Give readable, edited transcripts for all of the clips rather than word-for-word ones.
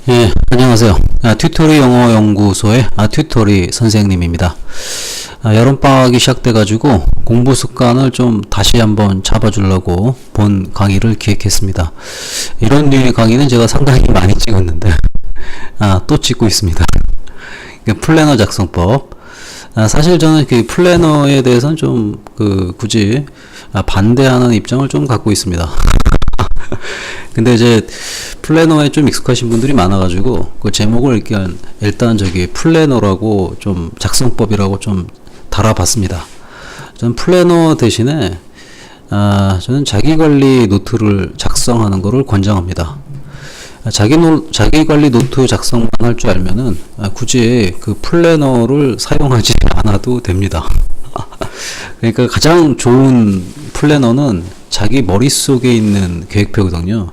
예, 안녕하세요. 튜토리 영어 연구소의 튜토리 선생님입니다. 여름방학이 시작돼가지고 공부 습관을 좀 다시 한번 잡아주려고 본 강의를 기획했습니다. 이런 류의 강의는 제가 상당히 많이 찍었는데, 또 찍고 있습니다. 플래너 작성법. 사실 저는 그 플래너에 대해서는 좀 굳이 반대하는 입장을 좀 갖고 있습니다. 근데 이제 플래너에 좀 익숙하신 분들이 많아가지고 그 제목을 일단 플래너라고 좀 작성법이라고 좀 달아봤습니다. 저는 플래너 대신에 저는 자기관리 노트를 작성하는 거를 권장합니다. 자기관리 노트 작성만 할 줄 알면은 굳이 그 플래너를 사용하지 않아도 됩니다. 그러니까 가장 좋은 플래너는 자기 머릿속에 있는 계획표거든요.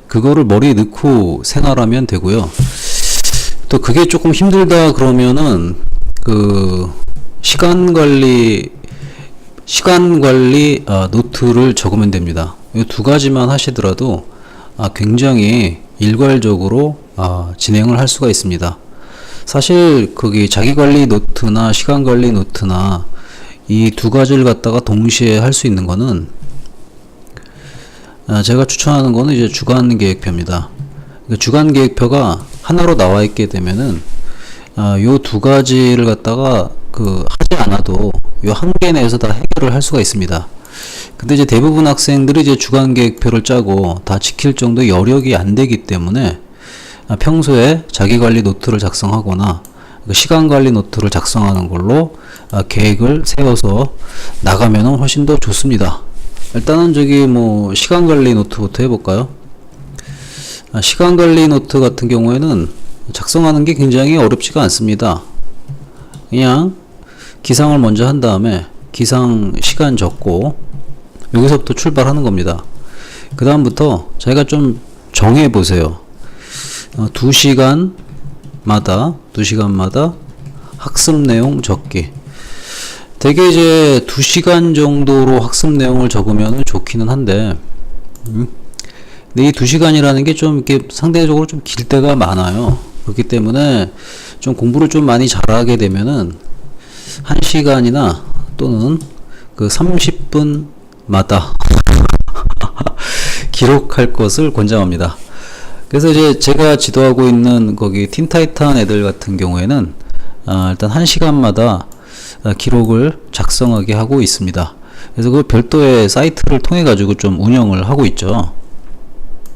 그거를 머리에 넣고 생활하면 되고요. 또 그게 조금 힘들다 그러면은 시간관리 노트를 적으면 됩니다. 이 두 가지만 하시더라도 굉장히 일괄적으로 진행을 할 수가 있습니다. 사실 거기 자기관리 노트나 시간관리 노트나 이 두 가지를 갖다가 동시에 할 수 있는 거는 제가 추천하는 거는 이제 주간 계획표입니다. 주간 계획표가 하나로 나와 있게 되면은 요 두 가지를 갖다가 하지 않아도 요 한 개 내에서 다 해결을 할 수가 있습니다. 근데 이제 대부분 학생들이 이제 주간 계획표를 짜고 다 지킬 정도 여력이 안 되기 때문에 평소에 자기관리 노트를 작성하거나 시간관리 노트를 작성하는 걸로 계획을 세워서 나가면은 훨씬 더 좋습니다. 일단은 시간관리 노트부터 해볼까요? 시간관리 노트 같은 경우에는 작성하는 게 굉장히 어렵지가 않습니다. 그냥 기상을 먼저 한 다음에 기상 시간 적고 여기서부터 출발하는 겁니다. 그 다음부터 자기가 좀 정해보세요. 2시간마다 학습 내용 적기. 되게 이제 2시간 정도로 학습 내용을 적으면 좋기는 한데, 근데 이 2시간이라는 게 좀 이렇게 상대적으로 좀 길 때가 많아요. 그렇기 때문에 좀 공부를 좀 많이 잘하게 되면은 1시간이나 또는 30분마다 기록할 것을 권장합니다. 그래서 이제 제가 지도하고 있는 거기 틴타이탄 애들 같은 경우에는 일단 1시간마다 기록을 작성하게 하고 있습니다. 그래서 그 별도의 사이트를 통해 가지고 좀 운영을 하고 있죠.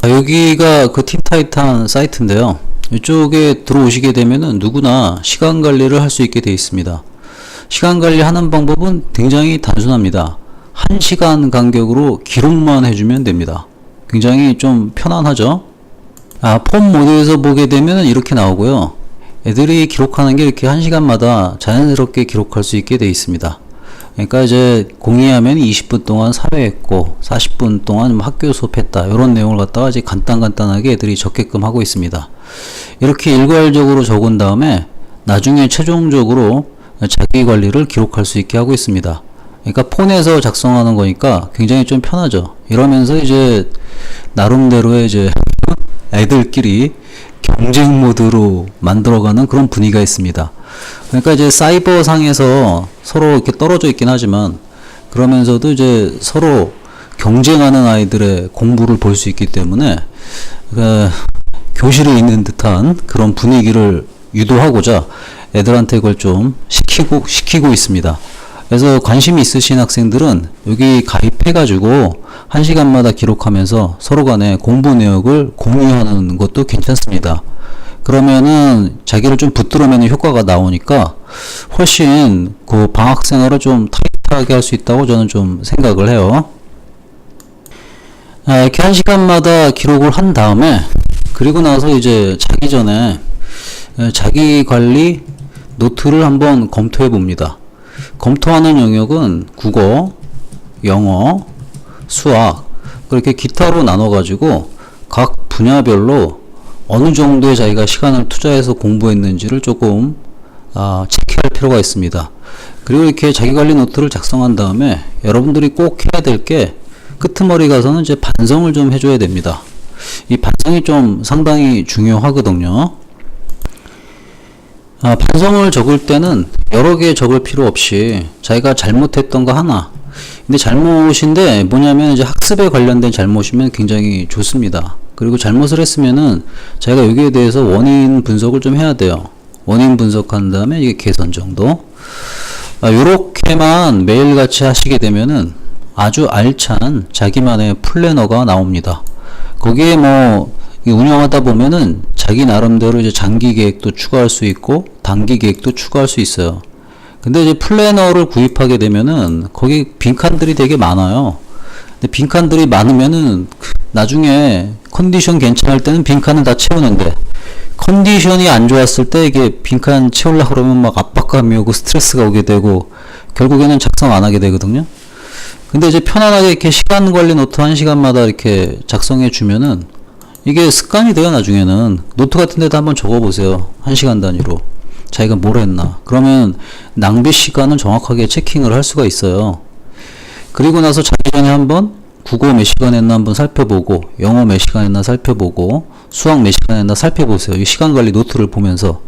여기가 그 틴타이탄 사이트인데요. 이쪽에 들어오시게 되면은 누구나 시간 관리를 할 수 있게 되어 있습니다. 시간 관리하는 방법은 굉장히 단순합니다. 1시간 간격으로 기록만 해주면 됩니다. 굉장히 좀 편안하죠? 폰 모드에서 보게 되면 이렇게 나오고요. 애들이 기록하는 게 이렇게 1시간마다 자연스럽게 기록할 수 있게 되어 있습니다. 그러니까 이제 공의하면 20분 동안 사회했고 40분 동안 학교 수업했다. 이런 내용을 갖다가 이제 간단하게 애들이 적게끔 하고 있습니다. 이렇게 일괄적으로 적은 다음에 나중에 최종적으로 자기 관리를 기록할 수 있게 하고 있습니다. 그러니까 폰에서 작성하는 거니까 굉장히 좀 편하죠. 이러면서 이제 나름대로의 이제 애들끼리 경쟁 모드로 만들어가는 그런 분위기가 있습니다. 그러니까 이제 사이버 상에서 서로 이렇게 떨어져 있긴 하지만 그러면서도 이제 서로 경쟁하는 아이들의 공부를 볼 수 있기 때문에 교실에 있는 듯한 그런 분위기를 유도하고자 애들한테 그걸 좀 시키고 있습니다. 그래서 관심이 있으신 학생들은 여기 가입해가지고 1시간마다 기록하면서 서로 간에 공부 내역을 공유하는 것도 괜찮습니다. 그러면은 자기를 좀 붙들어매는 효과가 나오니까 훨씬 그 방학 생활을 좀 타이트하게 할 수 있다고 저는 좀 생각을 해요. 이렇게 1시간마다 기록을 한 다음에 그리고 나서 이제 자기 전에 자기 관리 노트를 한번 검토해 봅니다. 검토하는 영역은 국어, 영어, 수학 그렇게 기타로 나눠 가지고 각 분야별로 어느 정도의 자기가 시간을 투자해서 공부했는지를 조금 체크할 필요가 있습니다. 그리고 이렇게 자기관리 노트를 작성한 다음에 여러분들이 꼭 해야 될 게 끄트머리 가서는 이제 반성을 좀 해줘야 됩니다. 이 반성이 좀 상당히 중요하거든요. 반성을 적을 때는 여러 개 적을 필요 없이 자기가 잘못했던 거 하나. 근데 잘못인데 뭐냐면 이제 학습에 관련된 잘못이면 굉장히 좋습니다. 그리고 잘못을 했으면은 자기가 여기에 대해서 원인 분석을 좀 해야 돼요. 원인 분석한 다음에 이게 개선 정도. 요렇게만 매일같이 하시게 되면은 아주 알찬 자기만의 플래너가 나옵니다. 거기에 뭐 운영하다 보면은 자기 나름대로 이제 장기 계획도 추가할 수 있고 단기 계획도 추가할 수 있어요. 근데 이제 플래너를 구입하게 되면은 거기 빈칸들이 되게 많아요. 근데 빈칸들이 많으면은 나중에 컨디션 괜찮을 때는 빈칸을 다 채우는데 컨디션이 안 좋았을 때 이게 빈칸 채우려고 그러면 막 압박감이 오고 스트레스가 오게 되고 결국에는 작성 안 하게 되거든요. 근데 이제 편안하게 이렇게 시간 관리 노트 1시간마다 이렇게 작성해 주면은 이게 습관이 돼요. 나중에는 노트 같은 데도 한번 적어 보세요. 1시간 단위로 자기가 뭘 했나. 그러면 낭비 시간은 정확하게 체킹을 할 수가 있어요. 그리고 나서 자기 전에 한번 국어 몇 시간 했나 한번 살펴보고 영어 몇 시간 했나 살펴보고 수학 몇 시간 했나 살펴보세요. 이 시간 관리 노트를 보면서.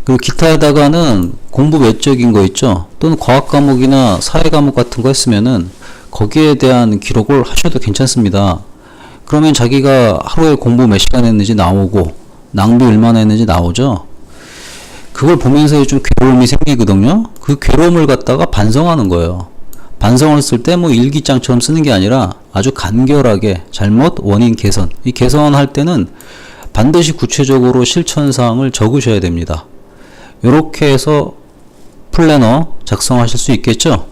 그리고 기타에다가는 공부 외적인 거 있죠. 또는 과학 과목이나 사회 과목 같은 거 했으면은 거기에 대한 기록을 하셔도 괜찮습니다. 그러면 자기가 하루에 공부 몇 시간 했는지 나오고 낭비 얼마나 했는지 나오죠. 그걸 보면서 좀 괴로움이 생기거든요. 그 괴로움을 갖다가 반성하는 거예요. 반성을 쓸 때 뭐 일기장처럼 쓰는 게 아니라 아주 간결하게 잘못, 원인, 개선. 이 개선할 때는 반드시 구체적으로 실천사항을 적으셔야 됩니다. 이렇게 해서 플래너 작성하실 수 있겠죠.